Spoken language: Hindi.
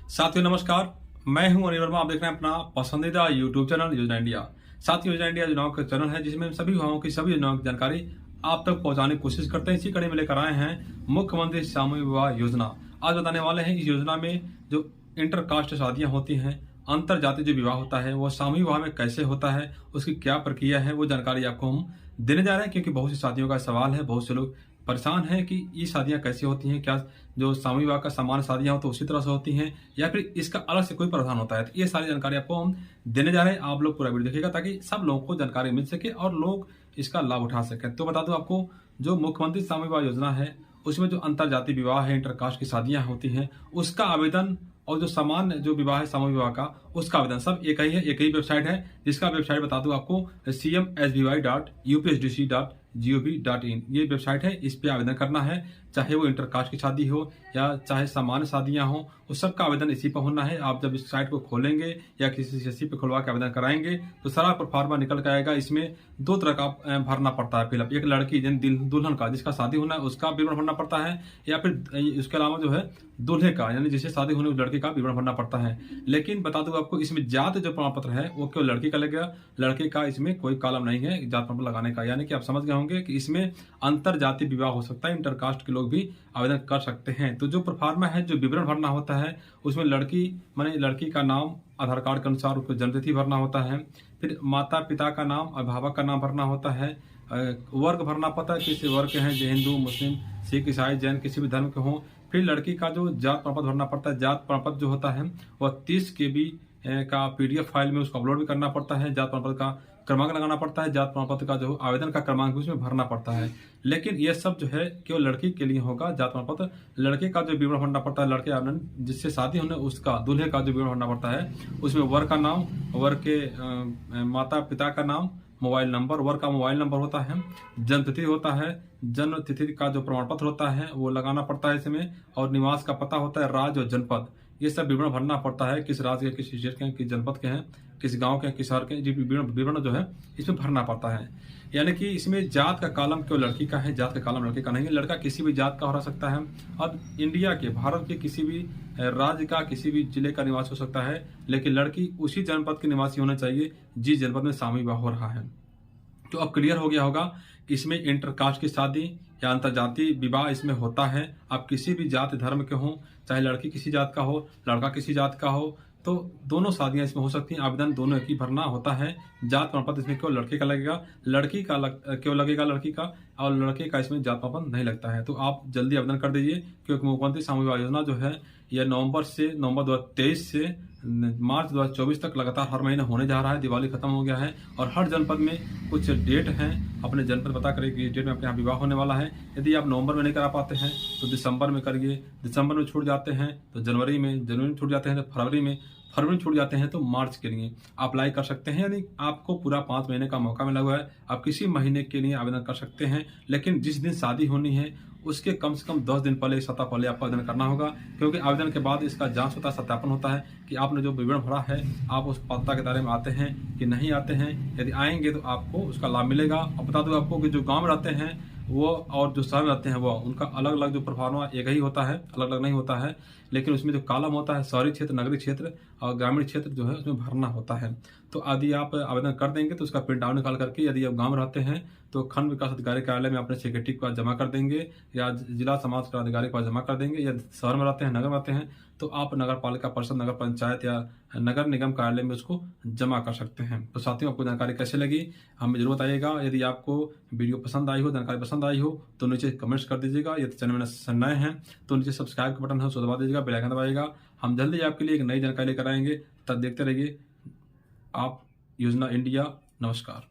साथियों नमस्कार, मैं हूं अनिल वर्मा। आप देख रहे हैं अपना पसंदीदा यूट्यूब चैनल योजना इंडिया। साथियों योजना इंडिया योजनाओं का चैनल है जिसमें सभी विभागों की सभी योजनाओं की जानकारी आप तक पहुंचाने की कोशिश करते हैं। इसी कड़ी में लेकर आए हैं मुख्यमंत्री सामूहिक विवाह योजना। आज बताने वाले हैं इस योजना में जो इंटरकास्ट शादियां होती हैं, अंतर जातीय जो विवाह होता है वो सामूहिक विवाह में कैसे होता है, उसकी क्या प्रक्रिया है, वो जानकारी आपको हम देने जा रहे हैं। क्योंकि बहुत सी शादियों का सवाल है, बहुत से लोग परेशान हैं कि ये शादियां कैसे होती हैं, क्या जो सामूहिक विवाह का सामान्य शादियां हो तो उसी तरह से होती हैं या फिर इसका अलग से कोई प्रावधान होता है। तो ये सारी जानकारी आपको हम देने जा रहे हैं। आप लोग पूरा वीडियो देखिएगा ताकि सब लोगों को जानकारी मिल सके और लोग इसका लाभ उठा सकें। तो बता दूं आपको, जो मुख्यमंत्री सामूहिक विवाह योजना है उसमें जो अंतर जातीय विवाह है, इंटरकास्ट की शादियां होती हैं, उसका आवेदन और जो सामान्य जो विवाह है सामूहिक विवाह का, उसका आवेदन सब एक ही है। एक ही वेबसाइट है जिसका वेबसाइट बता दूं आपको cmsby.upsdc.gov.in ये वेबसाइट है। इस पे आवेदन करना है, चाहे वो इंटरकास्ट की शादी हो या चाहे सामान्य शादियां हो, उस सब का आवेदन इसी पर होना है। आप जब इस साइट को खोलेंगे या किसी सीएससी पे खुलवा के आवेदन कराएंगे तो सारा प्रोफार्मा निकल के आएगा। इसमें दो तरह का भरना पड़ता है फिलअप। एक लड़की दुल्हन का जिसका शादी होना है उसका विवरण भरना पड़ता है, या फिर उसके अलावा जो है दूल्हे का यानी जिससे शादी होने उस लड़के का विवरण भरना पड़ता है। लेकिन बता दूं आपको, इसमें जात जो प्रमाण पत्र है वो केवल लड़की का लगेगा, लड़के का इसमें कोई कॉलम नहीं है जात प्रमाण लगाने का। यानी कि आप समझ गए होंगे कि इसमें अंतर जातीय विवाह हो सकता है, इंटरकास्ट के लोग भी आवेदन कर सकते हैं। तो जो प्रोफार्मा है, जो विवरण भरना होता है, उसमें लड़की माने लड़की का नाम आधार कार्ड के अनुसार उसको जन्मतिथि भरना होता है, फिर माता पिता का नाम, अभिभावक का नाम भरना होता है, वर्ग भरना पड़ता है, किसी वर्ग के हैं, जो हिंदू मुस्लिम सिख ईसाई जैन किसी भी धर्म के हों। फिर लड़की का जो जात प्रमाण पत्र भरना पड़ता है। जात प्रमाण पत्र जो होता है वह 30 KB का PDF फाइल में उसको अपलोड भी करना पड़ता है। जात प्रमाण पत्र का क्रमांक लगाना पड़ता है, जात प्रमाण पत्र का जो आवेदन का क्रमांक भी उसमें भरना पड़ता है। लेकिन यह सब जो है केवल लड़की के लिए होगा। जात प्रमाण पत्र लड़के का जो विवरण भरना पड़ता है, लड़के आवेदन जिससे शादी होने उसका दूल्हे का जो विवरण भरना पड़ता है, उसमें वर्ग का नाम, वर्ग के माता पिता का नाम, मोबाइल नंबर, वर्ग का मोबाइल नंबर होता है, जन्म तिथि होता है, जन्म तिथि का जो प्रमाण पत्र होता है वो लगाना पड़ता है इसमें, और निवास का पता होता है, राज्य और जनपद, ये सब विवरण भरना पड़ता है। किस राज्य के, किस स्टेट के, किस जनपद के हैं, किस गांव के, किस शहर के, विवरण जो है इसमें भरना पड़ता है। यानी कि इसमें जात का कॉलम केवल लड़की का है, जात का कॉलम लड़के का नहीं है। लड़का किसी भी जात का हो सकता है और इंडिया के, भारत के किसी भी राज्य का, किसी भी जिले का निवासी हो सकता है, लेकिन लड़की उसी जनपद की निवासी होना चाहिए जिस जनपद में सामूहिक विवाह हो रहा है। तो अब क्लियर हो गया होगा कि इसमें इंटरकास्ट की शादी या अंतरजातीय विवाह इसमें होता है। आप किसी भी जाति धर्म के हों, चाहे लड़की किसी जात का हो, लड़का किसी जात का हो, तो दोनों शादियां इसमें हो सकती हैं। आवेदन दोनों एक ही भरना होता है। जात प्रमाण पत्र इसमें केवल लड़के का लगेगा, लड़की का केवल लगेगा लड़की का, और लड़के का इसमें जात प्रमाण पत्र नहीं लगता है। तो आप जल्दी आवेदन कर दीजिए, क्योंकि मुख्यमंत्री सामूहिक विवाह योजना जो है यह नवंबर 2023 से मार्च 2024 तक लगातार हर महीने होने जा रहा है। दिवाली खत्म हो गया है और हर जनपद में कुछ डेट हैं। अपने जनपद पता करें कि इस डेट में आपके यहाँ विवाह होने वाला है। यदि आप नवंबर में नहीं करा पाते हैं तो दिसंबर में करिए, दिसंबर में छूट जाते हैं तो जनवरी में छूट जाते हैं तो फरवरी में छूट जाते हैं तो मार्च के लिए आप अप्लाई कर सकते हैं। यानी आपको पूरा 5 महीने का मौका मिला हुआ है। आप किसी महीने के लिए आवेदन कर सकते हैं, लेकिन जिस दिन शादी होनी है उसके कम से कम 10 दिन पहले, 1 सप्ताह पहले आपको आवेदन करना होगा। क्योंकि आवेदन के बाद इसका जांच होता है, सत्यापन होता है कि आपने जो विवरण भरा है आप उस पात्रता के दायरे में आते हैं कि नहीं आते हैं। यदि आएंगे तो आपको उसका लाभ मिलेगा। और बता दूं आपको कि जो गाँव में रहते हैं वो और जो शहर में रहते हैं वो उनका अलग अलग जो प्रोफार्मा एक ही होता है, अलग अलग नहीं होता है। लेकिन उसमें जो कॉलम होता है शहरी क्षेत्र, नगरीय क्षेत्र और ग्रामीण क्षेत्र जो है उसमें भरना होता है। तो यदि आप आवेदन कर देंगे तो उसका प्रिंट आउट निकाल करके, यदि आप गांव में रहते हैं तो खंड विकास अधिकारी कार्यालय में अपने सेक्रेटरी के पास जमा कर देंगे, या जिला समाज कल्याण अधिकारी के पास जमा कर देंगे। या शहर में रहते हैं, नगर में रहते हैं तो आप नगर पालिका परिषद, नगर पंचायत या नगर निगम कार्यालय में उसको जमा कर सकते हैं। तो साथियों, आपको जानकारी कैसे लगी हमें जरूर बताइएगा। यदि आपको वीडियो पसंद आई हो, जानकारी पसंद आई हो तो नीचे कमेंट्स कर दीजिएगा। यदि चैनल में नए हैं तो नीचे सब्सक्राइब का बटन है उसको दबा दीजिएगा, बेल आइकन दबाइएगा। हम जल्दी आपके लिए एक नई जानकारी लेकर आएंगे। तब देखते रहिए आप योजना इंडिया। नमस्कार।